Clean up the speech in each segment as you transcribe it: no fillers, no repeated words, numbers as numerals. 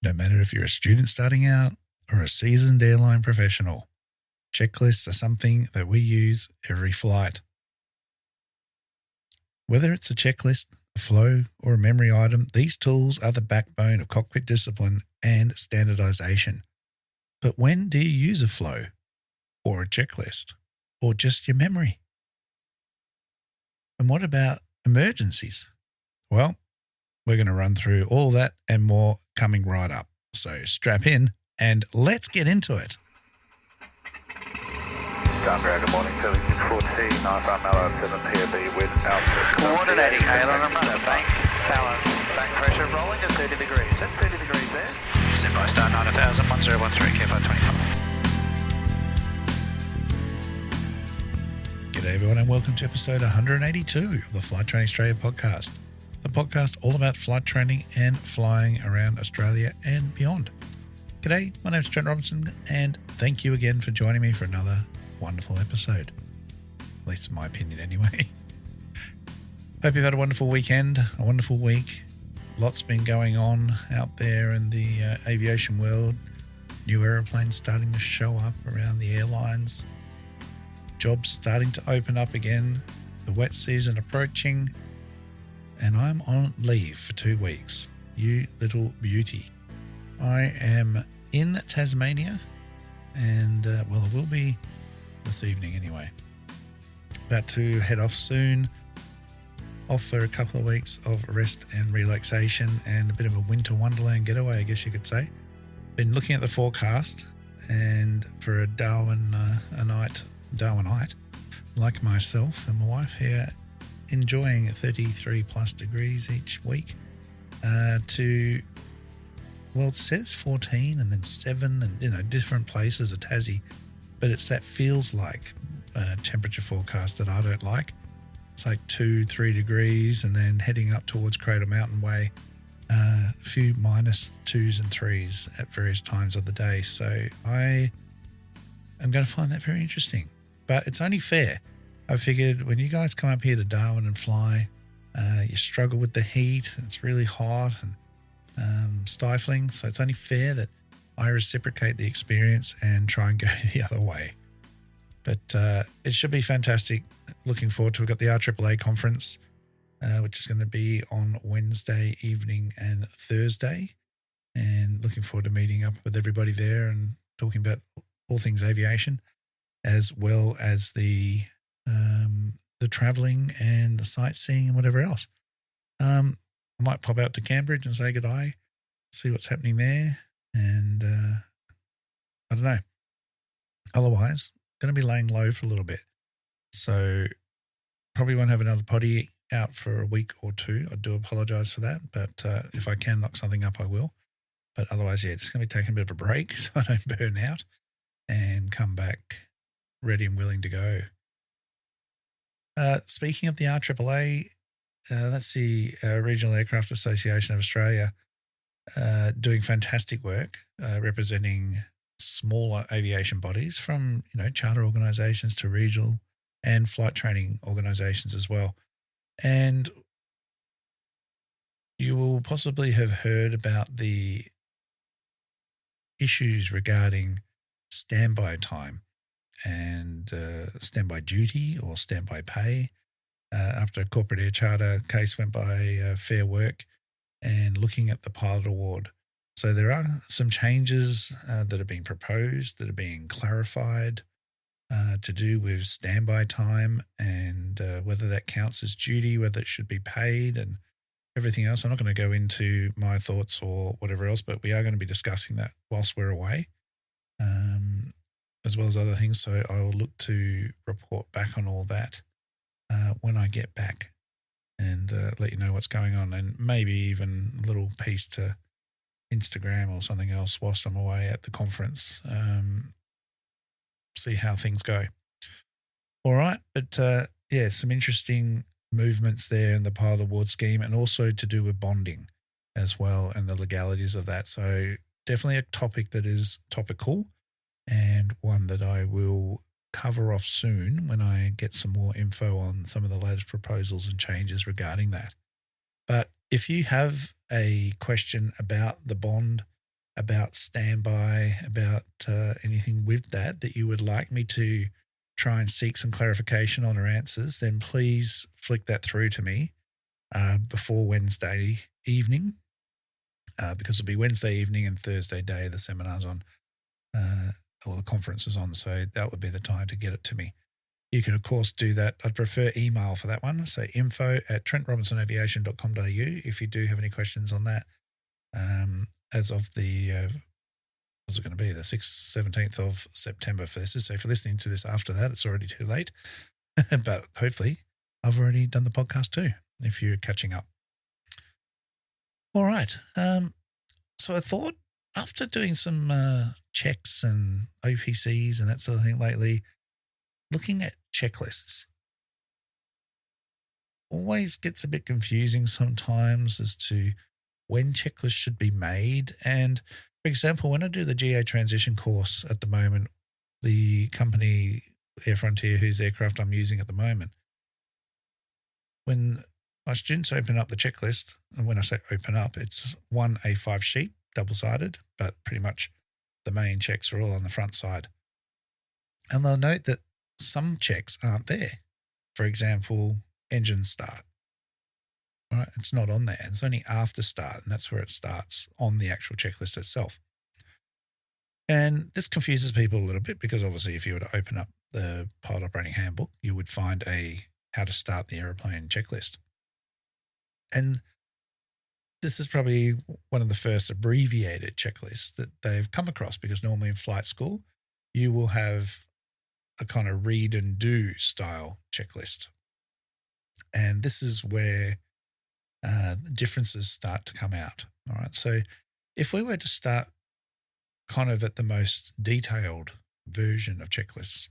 No matter if you're a student starting out or a seasoned airline professional, checklists are something that we use every flight. Whether it's a checklist, a flow, or a memory item, these tools are the backbone of cockpit discipline and standardisation. But when do you use a flow, or a checklist, or just your memory? And what about emergencies? Well, we're going to run through all that and more coming right up. So strap in and let's get into it. Good morning, 7614, 95 Mallow 7 POB with altitude. Coordinating, Alan, I'm running bank balance, bank pressure rolling at 30 degrees. That's 30 degrees there. Stand by star 9000, 1013, K525. G'day everyone and welcome to episode 182 of the Flight Training Australia podcast. The podcast all about flight training and flying around Australia and beyond. G'day, my name's Trent Robinson and thank you again for joining me for another wonderful episode. At least in my opinion anyway. Hope you've had a wonderful weekend, a wonderful week. Lots been going on out there in the aviation world. New airplanes starting to show up around the airlines. Jobs starting to open up again. The wet season approaching. And I'm on leave for 2 weeks. You little beauty. I am in Tasmania and, well, it will be this evening anyway. About to head off soon. Off for a couple of weeks of rest and relaxation and a bit of a winter wonderland getaway, I guess you could say. Been looking at the forecast and for a Darwinite, like myself and my wife here, enjoying 33 plus degrees each week to, well, it says 14 and then 7 and, different places of Tassie, but it's that feels like temperature forecast that I don't like. It's like 2-3 degrees and then heading up towards Cradle Mountain Way, a few minus 2s and 3s at various times of the day. So I am going to find that very interesting, but it's only fair. I figured when you guys come up here to Darwin and fly, you struggle with the heat. It's really hot and stifling. So it's only fair that I reciprocate the experience and try and go the other way. But it should be fantastic. Looking forward to it. We've got the RAAA conference, which is going to be on Wednesday evening and Thursday. And looking forward to meeting up with everybody there and talking about all things aviation, as well as the traveling and the sightseeing and whatever else. I might pop out to Cambridge and say goodbye, see what's happening there. And I don't know. Otherwise, going to be laying low for a little bit. So probably won't have another potty out for a week or two. I do apologize for that. But if I can knock something up, I will. But otherwise, yeah, just going to be taking a bit of a break so I don't burn out and come back ready and willing to go. Speaking of the RAAA, that's the Regional Aircraft Association of Australia, doing fantastic work, representing smaller aviation bodies from, charter organisations to regional and flight training organisations as well. And you will possibly have heard about the issues regarding standby time and standby duty or standby pay after a corporate air charter case went by Fair Work and looking at the pilot award. So there are some changes that are being proposed, that are being clarified to do with standby time and whether that counts as duty, whether it should be paid and everything else. I'm not going to go into my thoughts or whatever else, but we are going to be discussing that whilst we're away, as well as other things. So I will look to report back on all that when I get back and let you know what's going on, and maybe even a little piece to Instagram or something else whilst I'm away at the conference. See how things go. All right. But some interesting movements there in the pilot award scheme, and also to do with bonding as well and the legalities of that. So definitely a topic that is topical and one that I will cover off soon when I get some more info on some of the latest proposals and changes regarding that. But if you have a question about the bond about standby, about anything with that you would like me to try and seek some clarification on or answers, then please flick that through to me before Wednesday evening, because it'll be Wednesday evening and Thursday day the seminar's on, or the conference is on, so that would be the time to get it to me. You can, of course, do that. I'd prefer email for that one, so info@trentrobinsonaviation.com.au if you do have any questions on that. As of the, what's it going to be, the 17th of September for this. So if you're listening to this after that, it's already too late. But hopefully I've already done the podcast too, if you're catching up. All right. So I thought after doing some checks and OPCs and that sort of thing lately, looking at checklists always gets a bit confusing sometimes as to when checklists should be made. And for example, when I do the GA transition course at the moment, the company Air Frontier, whose aircraft I'm using at the moment, when my students open up the checklist, and when I say open up, it's one A5 sheet, double-sided, but pretty much the main checks are all on the front side. And they'll note that some checks aren't there. For example, engine start. Right? It's not on there. It's only after start, and that's where it starts on the actual checklist itself. And this confuses people a little bit because obviously if you were to open up the pilot operating handbook, you would find a how to start the aeroplane checklist. And this is probably one of the first abbreviated checklists that they've come across, because normally in flight school, you will have a kind of read and do style checklist. And this is where the differences start to come out. All right. So if we were to start kind of at the most detailed version of checklists,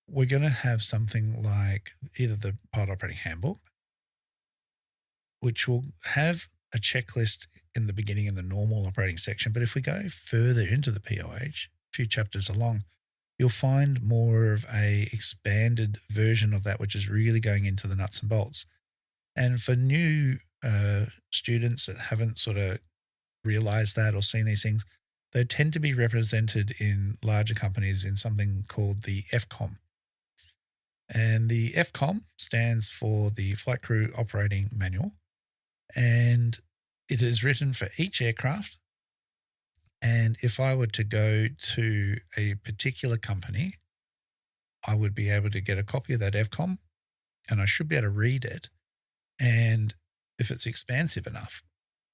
we're going to have something like either the pilot operating handbook, which will have a checklist in the beginning in the normal operating section. But if we go further into the POH, a few chapters along, you'll find more of a expanded version of that, which is really going into the nuts and bolts. And for new students that haven't sort of realized that or seen these things, they tend to be represented in larger companies in something called the FCOM. And the FCOM stands for the Flight Crew Operating Manual. And it is written for each aircraft. And if I were to go to a particular company, I would be able to get a copy of that FCOM, and I should be able to read it. And if it's expansive enough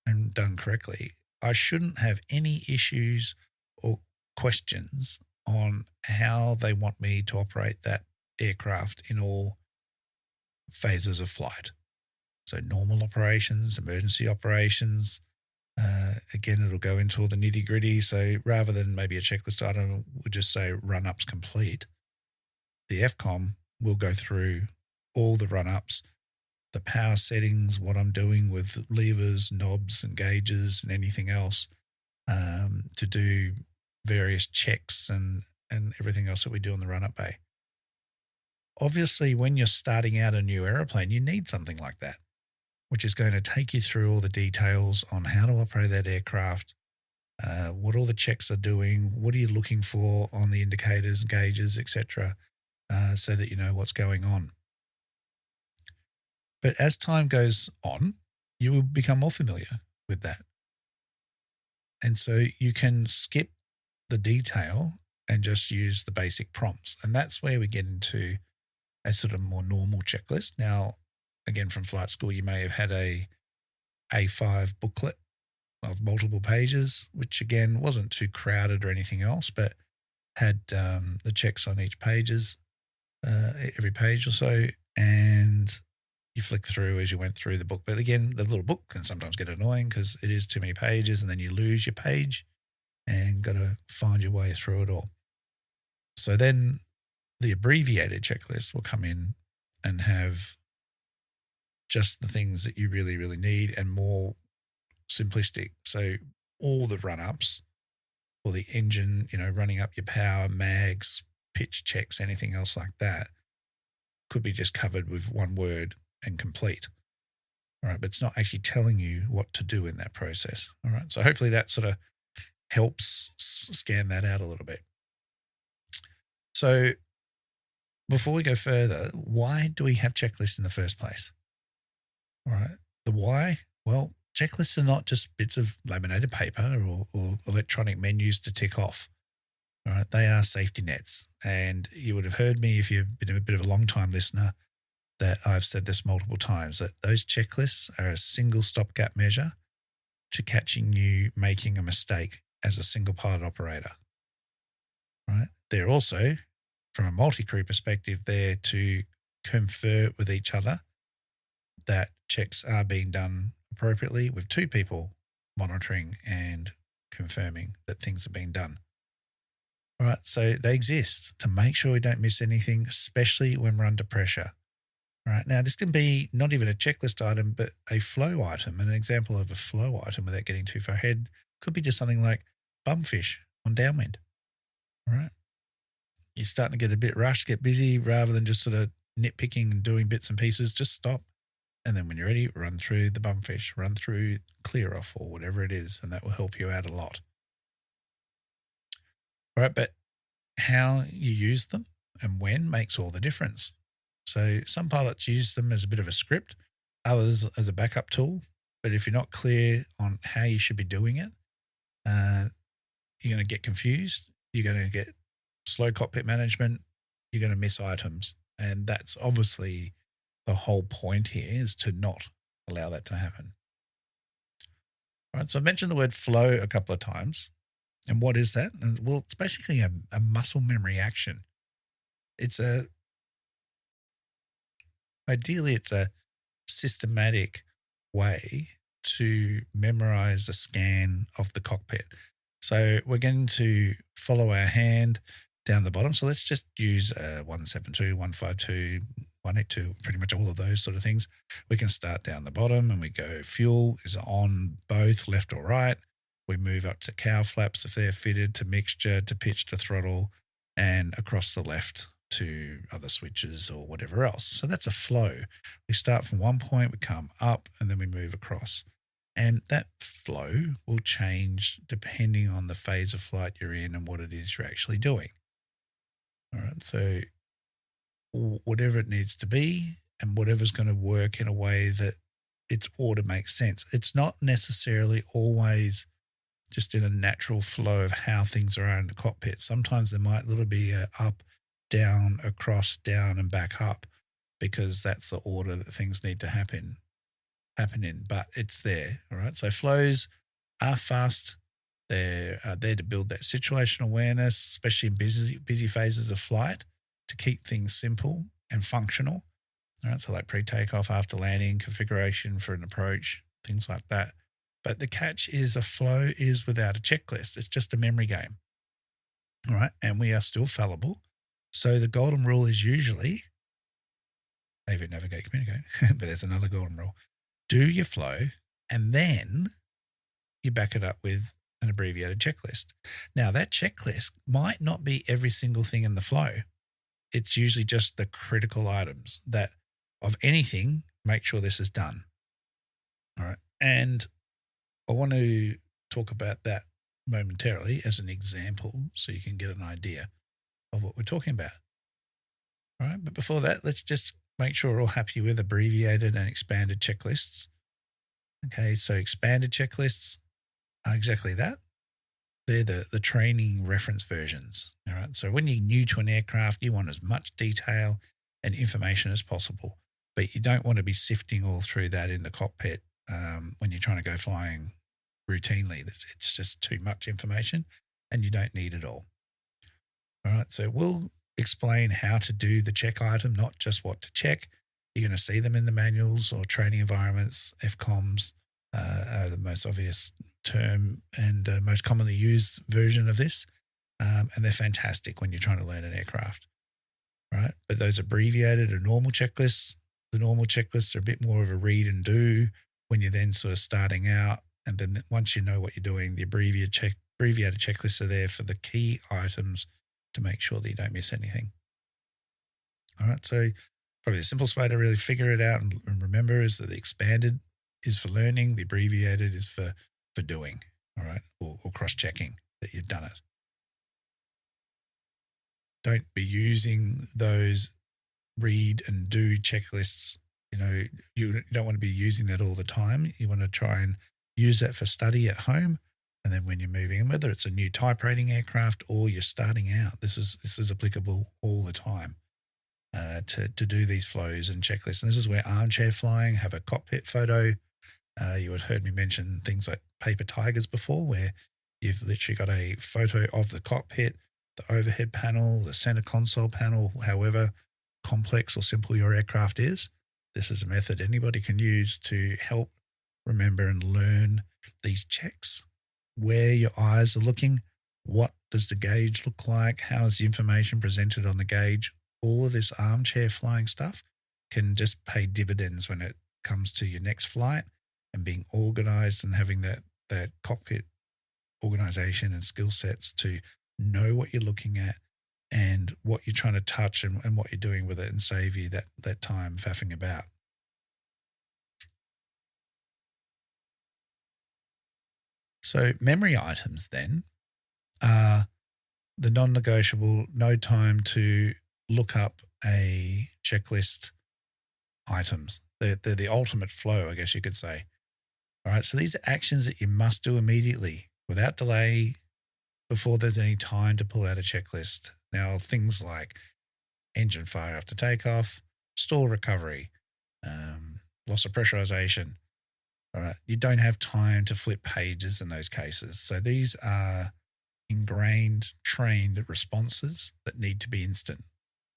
and done correctly, I shouldn't have any issues or questions on how they want me to operate that aircraft in all phases of flight. So normal operations, emergency operations. Again, it'll go into all the nitty gritty. So rather than maybe a checklist item would just say run-ups complete, the FCOM will go through all the run-ups, the power settings, what I'm doing with levers, knobs and gauges and anything else, to do various checks and everything else that we do in the run-up bay. Obviously, when you're starting out a new aeroplane, you need something like that, which is going to take you through all the details on how to operate that aircraft, what all the checks are doing, what are you looking for on the indicators, gauges, etc., so that you know what's going on. But as time goes on, you will become more familiar with that. And so you can skip the detail and just use the basic prompts. And that's where we get into a sort of more normal checklist. Now, again, from flight school, you may have had a A5 booklet of multiple pages, which again wasn't too crowded or anything else, but had the checks on each pages, every page or so, and you flick through as you went through the book. But again, the little book can sometimes get annoying because it is too many pages, and then you lose your page and got to find your way through it all. So then the abbreviated checklist will come in and have just the things that you really, really need and more simplistic. So all the run-ups for the engine, running up your power, mags, pitch checks, anything else like that could be just covered with one word and complete. All right, but it's not actually telling you what to do in that process. All right, so hopefully that sort of helps scan that out a little bit. So before we go further, why do we have checklists in the first place? All right, the why? Well, checklists are not just bits of laminated paper or electronic menus to tick off. All right, they are safety nets. And you would have heard me, if you've been a bit of a long-time listener, that I've said this multiple times, that those checklists are a single stopgap measure to catching you making a mistake as a single pilot operator. Right? They're also, from a multi-crew perspective, there to confer with each other that checks are being done appropriately, with two people monitoring and confirming that things are being done. All right, so they exist to make sure we don't miss anything, especially when we're under pressure. All right, now this can be not even a checklist item, but a flow item. And an example of a flow item, without getting too far ahead, could be just something like bumfish on downwind. All right, you're starting to get a bit rushed, get busy, rather than just sort of nitpicking and doing bits and pieces, just stop. And then when you're ready, run through the bumfish, run through clear off or whatever it is, and that will help you out a lot. All right, but how you use them and when makes all the difference. So some pilots use them as a bit of a script, others as a backup tool. But if you're not clear on how you should be doing it, you're going to get confused. You're going to get slow cockpit management. You're going to miss items. And that's obviously the whole point here, is to not allow that to happen. All right, so I mentioned the word flow a couple of times. And what is that? And well, it's basically a muscle memory action. Ideally, it's a systematic way to memorize a scan of the cockpit. So we're going to follow our hand down the bottom. So let's just use 172, 152, 182, pretty much all of those sort of things. We can start down the bottom and we go fuel is on both left or right. We move up to cow flaps if they're fitted, to mixture, to pitch, to throttle, and across the left to other switches or whatever else. So that's a flow. We start from one point, we come up, and then we move across. And that flow will change depending on the phase of flight you're in and what it is you're actually doing. All right, so whatever it needs to be and whatever's going to work in a way that its order makes sense. It's not necessarily always just in a natural flow of how things are in the cockpit. Sometimes there might literally be a up, down, across, down, and back up, because that's the order that things need to happen in, but it's there. All right. So flows are fast. They're there to build that situational awareness, especially in busy phases of flight, to keep things simple and functional. All right. So like pre-takeoff, after landing, configuration for an approach, things like that. But the catch is a flow is without a checklist. It's just a memory game. All right. And we are still fallible. So the golden rule is usually aviate, navigate, communicate, but there's another golden rule. Do your flow and then you back it up with an abbreviated checklist. Now that checklist might not be every single thing in the flow. It's usually just the critical items that of anything, make sure this is done. All right. And I want to talk about that momentarily as an example so you can get an idea of what we're talking about. All right. But before that, let's just make sure we're all happy with abbreviated and expanded checklists. Okay. So expanded checklists are exactly that. They're the training reference versions. All right. So when you're new to an aircraft, you want as much detail and information as possible, but you don't want to be sifting all through that in the cockpit when you're trying to go flying routinely. It's just too much information and you don't need it all. All right. So we'll explain how to do the check item, not just what to check. You're going to see them in the manuals or training environments. FCOMs are the most obvious term and most commonly used version of this. And they're fantastic when you're trying to learn an aircraft. Right. But those abbreviated or normal checklists, the normal checklists are a bit more of a read and do when you're then sort of starting out. And then once you know what you're doing, the abbreviated checklists are there for the key items to make sure that you don't miss anything. All right. So probably the simplest way to really figure it out and remember is that the expanded is for learning. The abbreviated is for doing, all right, or cross-checking that you've done it. Don't be using those read and do checklists. You don't want to be using that all the time. You want to try and use that for study at home. And then when you're moving, and whether it's a new type rating aircraft or you're starting out, this is applicable all the time to do these flows and checklists. And this is where armchair flying, have a cockpit photo. You had heard me mention things like paper tigers before, where you've literally got a photo of the cockpit, the overhead panel, the center console panel, however complex or simple your aircraft is. This is a method anybody can use to help remember and learn these checks, where your eyes are looking, what does the gauge look like, how is the information presented on the gauge. All of this armchair flying stuff can just pay dividends when it comes to your next flight, and being organized and having that cockpit organization and skill sets to know what you're looking at and what you're trying to touch and what you're doing with it, and save you that time faffing about. So memory items then are the non-negotiable, no time to look up a checklist items. They're the ultimate flow, I guess you could say. All right, so these are actions that you must do immediately without delay before there's any time to pull out a checklist. Now, things like engine fire after takeoff, stall recovery, loss of pressurization. All right, you don't have time to flip pages in those cases. So these are ingrained, trained responses that need to be instant.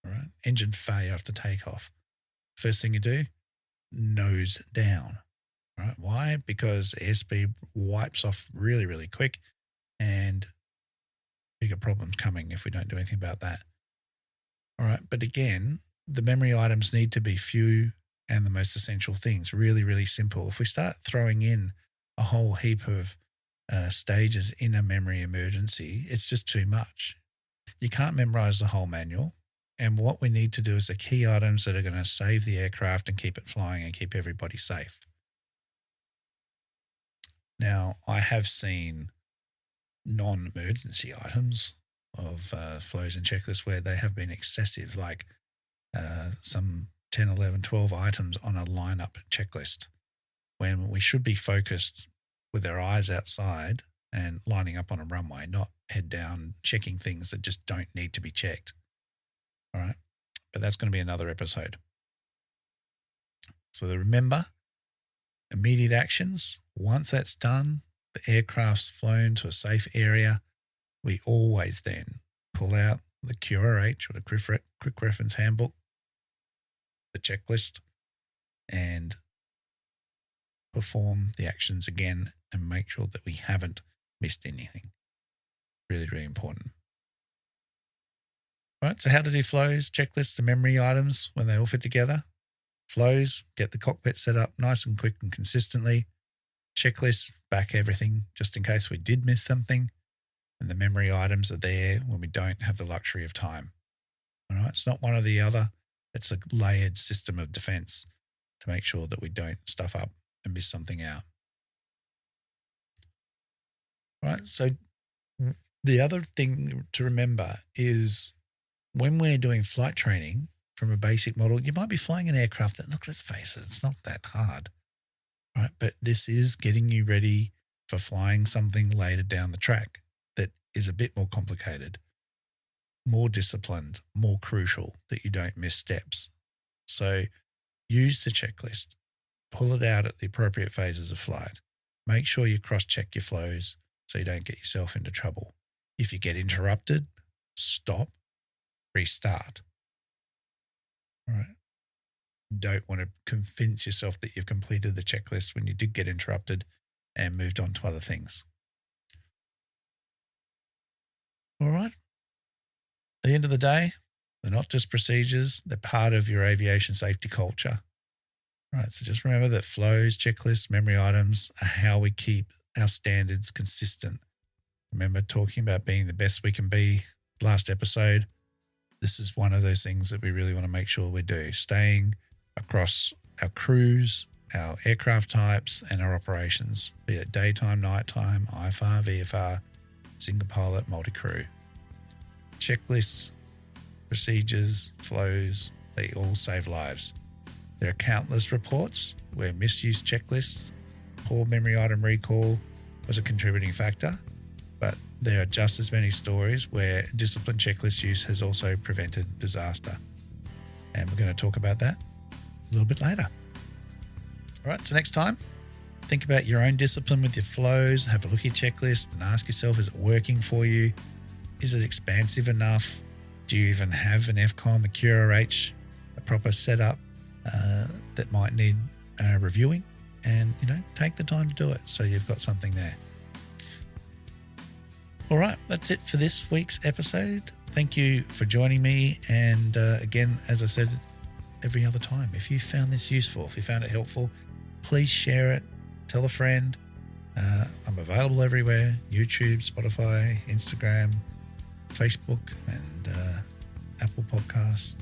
All right, engine failure after takeoff. First thing you do, nose down. All right, why? Because airspeed wipes off really, really quick, and bigger problems coming if we don't do anything about that. All right, but again, the memory items need to be few and the most essential things, really, really simple. If we start throwing in a whole heap of stages in a memory emergency, it's just too much. You can't memorize the whole manual. And what we need to do is the key items that are going to save the aircraft and keep it flying and keep everybody safe. Now, I have seen non-emergency items of flows and checklists where they have been excessive, like some 10, 11, 12 items on a lineup checklist, when we should be focused with our eyes outside and lining up on a runway, not head down checking things that just don't need to be checked. All right, but that's going to be another episode. So remember, immediate actions. Once that's done, the aircraft's flown to a safe area, we always then pull out the QRH, or the Quick Reference Handbook, the checklist, and perform the actions again and make sure that we haven't missed anything. Really, really important. All right, so how to do flows, checklists, and memory items when they all fit together. Flows, get the cockpit set up nice and quick and consistently. Checklists, back everything just in case we did miss something. And the memory items are there when we don't have the luxury of time. All right, it's not one or the other. It's a layered system of defense to make sure that we don't stuff up and miss something out. All right, so the other thing to remember is when we're doing flight training from a basic model, you might be flying an aircraft that, look, let's face it, it's not that hard, right? But this is getting you ready for flying something later down the track that is a bit more complicated, more disciplined, more crucial, that you don't miss steps. So use the checklist, pull it out at the appropriate phases of flight. Make sure you cross-check your flows so you don't get yourself into trouble. If you get interrupted, stop, restart. All right. You don't want to convince yourself that you've completed the checklist when you did get interrupted and moved on to other things. All right. At the end of the day, they're not just procedures, they're part of your aviation safety culture. All right, so just remember that flows, checklists, memory items are how we keep our standards consistent. Remember talking about being the best we can be last episode. This is one of those things that we really want to make sure we do. Staying across our crews, our aircraft types, and our operations, be it daytime, nighttime, IFR, VFR, single pilot, multi-crew. Checklists, procedures, flows, they all save lives. There are countless reports where misused checklists, poor memory item recall was a contributing factor, but there are just as many stories where disciplined checklist use has also prevented disaster. And we're going to talk about that a little bit later. All right, so next time, think about your own discipline with your flows, have a look at your checklist and ask yourself, is it working for you? Is it expansive enough? Do you even have an FCOM, a QRH, a proper setup that might need reviewing? And, take the time to do it so you've got something there. All right, that's it for this week's episode. Thank you for joining me. And again, as I said every other time, if you found this useful, if you found it helpful, please share it, tell a friend. I'm available everywhere: YouTube, Spotify, Instagram, Facebook, and Apple Podcasts,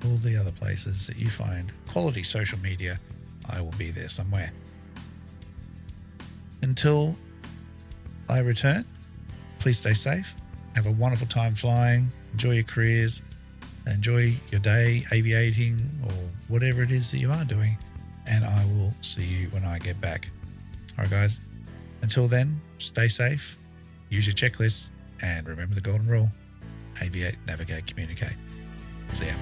all the other places that you find quality social media. I will be there somewhere. Until I return, please stay safe. Have a wonderful time flying. Enjoy your careers. Enjoy your day aviating or whatever it is that you are doing. And I will see you when I get back. All right, guys. Until then, stay safe. Use your checklists. And remember the golden rule. Aviate, navigate, communicate. See ya.